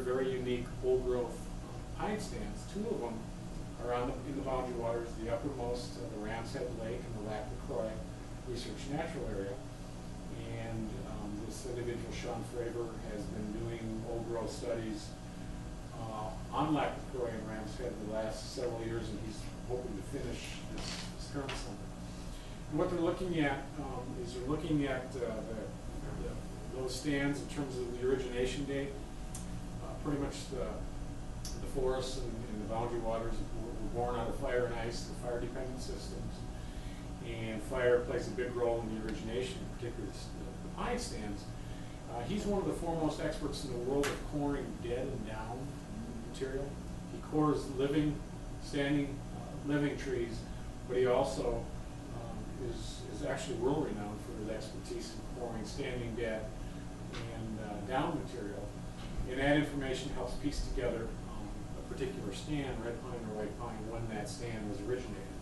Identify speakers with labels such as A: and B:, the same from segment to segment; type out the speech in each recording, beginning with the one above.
A: very unique old-growth pine stands. Two of them are in the boundary waters, the uppermost, the Ram's Head Lake and the Lac LaCroix Research Natural Area. And this individual, Sean Fravor, has been doing old-growth studies on Lac LaCroix and Ram's Head the last several years, and he's hoping to finish this current summer. And what they're looking at is they're looking at those stands in terms of the origination date. Pretty much the forests and the boundary waters were born out of fire and ice, the fire-dependent systems. And fire plays a big role in the origination, particularly the pine stands. He's one of the foremost experts in the world of coring dead and down material. He cores living, standing, living trees, but he also is actually world renowned for his expertise in coring standing dead and down material. And that information helps piece together a particular stand, red pine or white pine, when that stand was originated.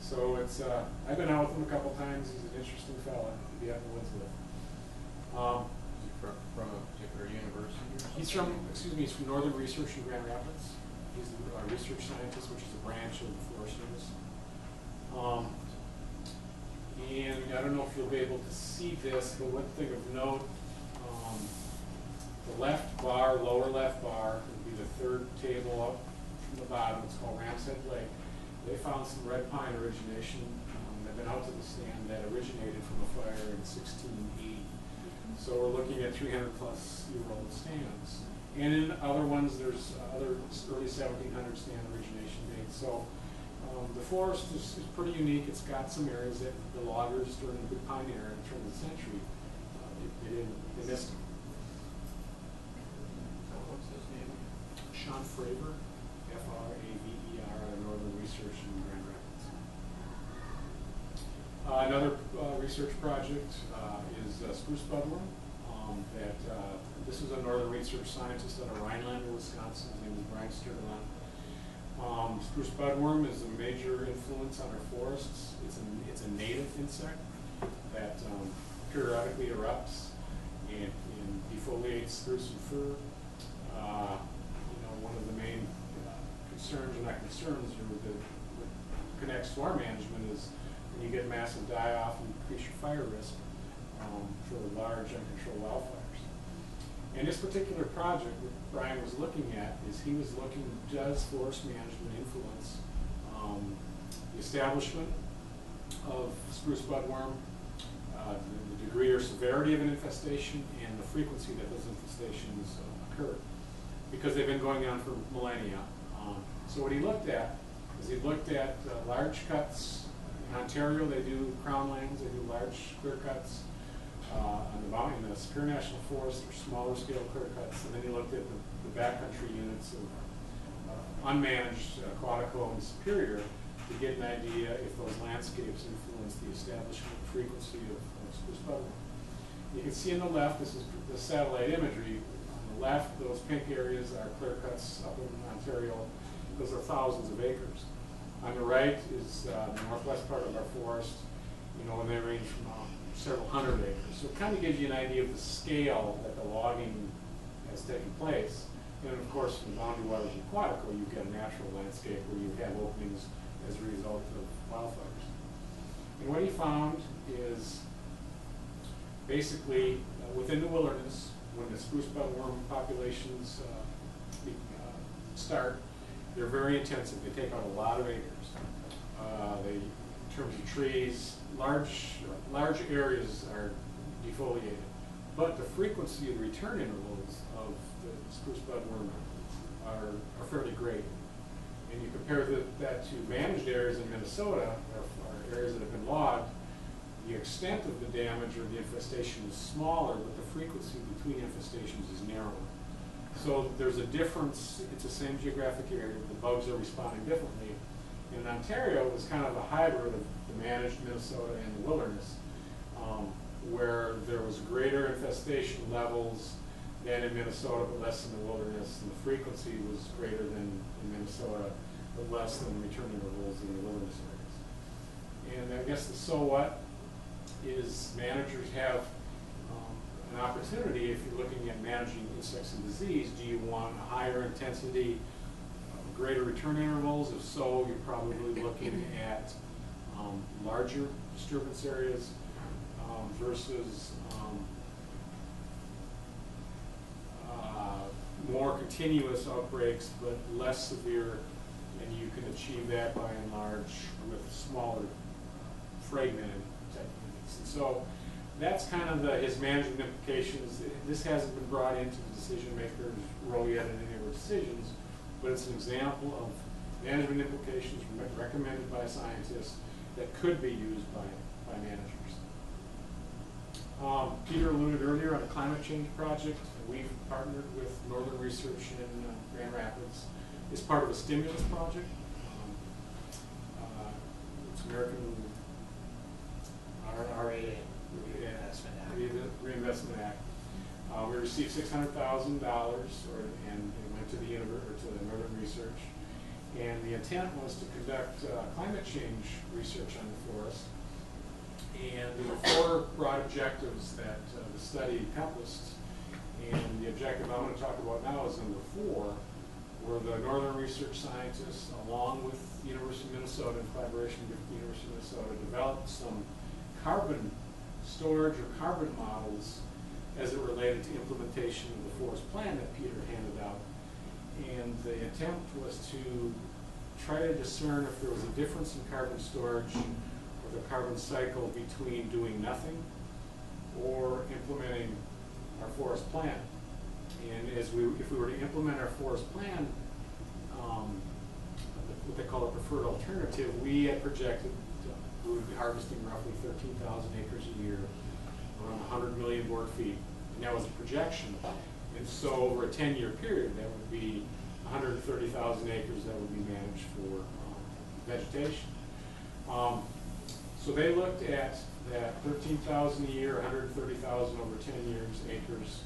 A: So it's, I've been out with him a couple times. He's an interesting fella to be out in the woods with.
B: Is he from a particular university?
A: He's from Northern Research in Grand Rapids. He's a research scientist, which is a branch of the Forest Service. And I don't know if you'll be able to see this, but one thing of note, the left bar, lower left bar, would be the third table up from the bottom. It's called Ram's Head Lake. They found some red pine origination. They've been out to the stand that originated from a fire in 1680. So we're looking at 300-plus-year-old stands. And in other ones, there's other early 1700 stand origination dates. So the forest is pretty unique. It's got some areas that the loggers during the big pine era in the turn of the century, they missed them.
B: What's his name?
A: Sean Fravor, F-R-A-V-E-R, out of Northern Research in Grand Rapids. Another research project is spruce budworm. This is a Northern Research scientist out of Rhinelander, Wisconsin. His name is Brian Sturgeon. Spruce budworm is a major influence on our forests. It's a native insect that periodically erupts and defoliates spruce and fir. One of the main concerns, or not concerns, that connects to our management is when you get massive die-off and increase your fire risk for large uncontrolled wildfires. And this particular project that Brian was looking at is he was looking, does forest management influence the establishment of spruce budworm, the degree or severity of an infestation, and the frequency that those infestations occur, because they've been going on for millennia. So what he looked at is he looked at large cuts. In Ontario, they do crown lands, they do large clear cuts. In the Superior National Forest, there's smaller scale clear cuts. And then he looked at the backcountry units of unmanaged Quantico and Superior to get an idea if those landscapes influence the establishment and frequency of spruce budworm. You can see on the left, this is the satellite imagery. On the left, those pink areas are clear cuts up in Ontario. Those are thousands of acres. On the right is the northwest part of our forest, and they range from several hundred acres. So it kind of gives you an idea of the scale that the logging has taken place. And of course, in the boundary waters of Quantico, you've got a natural landscape where you have openings as a result of wildfires. And what he found is basically within the wilderness, when the spruce budworm populations start, they're very intensive. They take out a lot of acres. In terms of trees, large areas are defoliated, but the frequency of return intervals of the spruce budworm are fairly great. And you compare that to managed areas in Minnesota, or areas that have been logged, the extent of the damage or the infestation is smaller, but the frequency between infestations is narrower. So there's a difference. It's the same geographic area, but the bugs are responding differently. In Ontario, it was kind of a hybrid of the managed Minnesota and the wilderness, where there was greater infestation levels than in Minnesota, but less in the wilderness, and the frequency was greater than in Minnesota, but less than the return intervals in the wilderness areas. And I guess the so what is managers have an opportunity if you're looking at managing insects and disease. Do you want a higher intensity, greater return intervals? If so, you're probably looking at larger disturbance areas versus more continuous outbreaks but less severe, and you can achieve that by and large with smaller fragmented techniques. And so that's kind of his management implications. This hasn't been brought into the decision maker's role yet in any of our decisions, but it's an example of management implications recommended by scientists that could be used by managers. Peter alluded earlier on a climate change project. We've partnered with Northern Research in Grand Rapids. It's part of a stimulus project. It's American
C: RAA,
A: Reinvestment Act. We received $600,000, and it went to the Northern Research. And the intent was to conduct climate change research on the forest. And there were 4 broad objectives that the study encompassed. And the objective I'm going to talk about now is number 4, where the Northern Research scientists, along with the University of Minnesota, in collaboration with the University of Minnesota, developed some carbon storage or carbon models as it related to implementation of the forest plan that Peter handed out. And the attempt was to try to discern if there was a difference in carbon storage or the carbon cycle between doing nothing or implementing our forest plan. And if we were to implement our forest plan, what they call a preferred alternative, we had projected we would be harvesting roughly 13,000 acres a year, around 100 million board feet. And that was a projection. And so over a 10-year period, that would be 130,000 acres that would be managed for vegetation. So they looked at that 13,000 a year, 130,000 over 10 years, acres,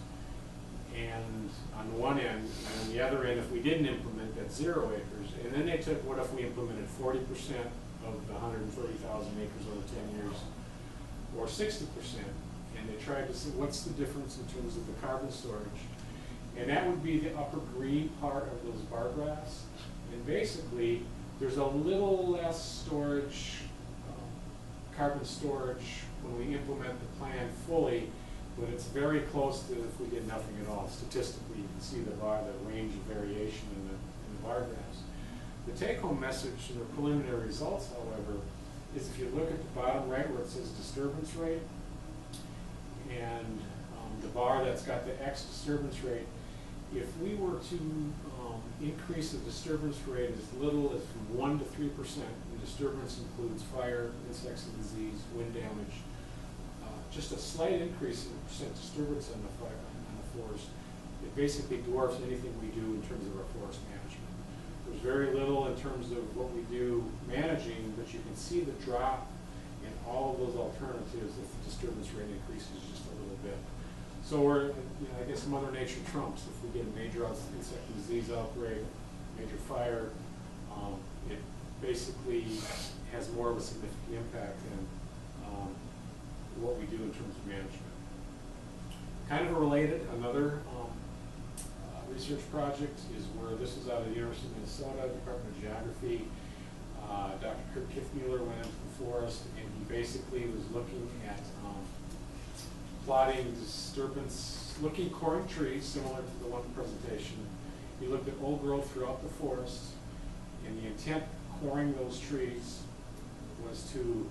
A: and on the one end, and on the other end, if we didn't implement that, 0 acres. And then they took, what if we implemented 40% of the 130,000 acres over 10 years, or 60%? And they tried to see what's the difference in terms of the carbon storage. And that would be the upper green part of those bar graphs. And basically, there's a little less storage, carbon storage, when we implement the plan fully, but it's very close to if we did nothing at all. Statistically, you can see the range of variation in the bar graphs. The take-home message in the preliminary results, however, is if you look at the bottom right where it says disturbance rate, and the bar that's got the X disturbance rate, if we were to increase the disturbance rate as little as from 1 to 3%, and disturbance includes fire, insects and disease, wind damage, just a slight increase in percent disturbance on the forest, it basically dwarfs anything we do in terms of our forest management. There's very little in terms of what we do managing, but you can see the drop in all of those alternatives if the disturbance rate increases just a little bit. So we're, I guess Mother Nature trumps. If we get a major insect disease outbreak, major fire, it basically has more of a significant impact than what we do in terms of management. Kind of related, another research project is where this is out of the University of Minnesota, Department of Geography. Dr. Kurt Kiffmueller went into the forest, and he basically was looking at plotting disturbance, coring trees similar to the one presentation. He looked at old growth throughout the forest, and the intent coring those trees was to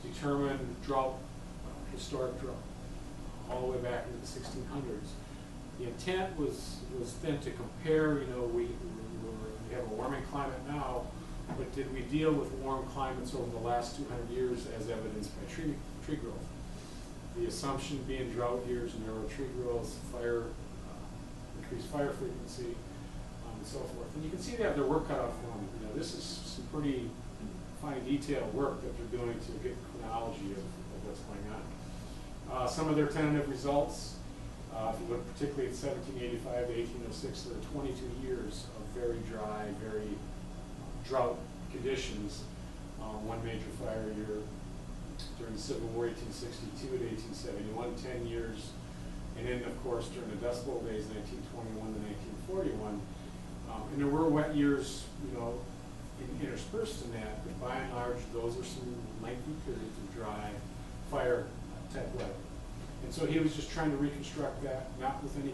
A: determine drought, historic drought, all the way back into the 1600s. The intent was then to compare, we have a warming climate now, but did we deal with warm climates over the last 200 years as evidenced by tree growth? The assumption being drought years, narrow tree growth, increased fire frequency, and so forth. And you can see they have their work cut out for them. This is some pretty fine detailed work that they're doing to get chronology of what's going on. Some of their tentative results, if you look particularly at 1785 to 1806, there are 22 years of very dry, very drought conditions. One major fire year during the Civil War, 1862 to 1871, 10 years And then, of course, during the Dust Bowl days, 1921 to 1941, and there were wet years, you know, interspersed in that, but by and large, those are some lengthy periods of dry fire type weather. And so he was just trying to reconstruct that, not with any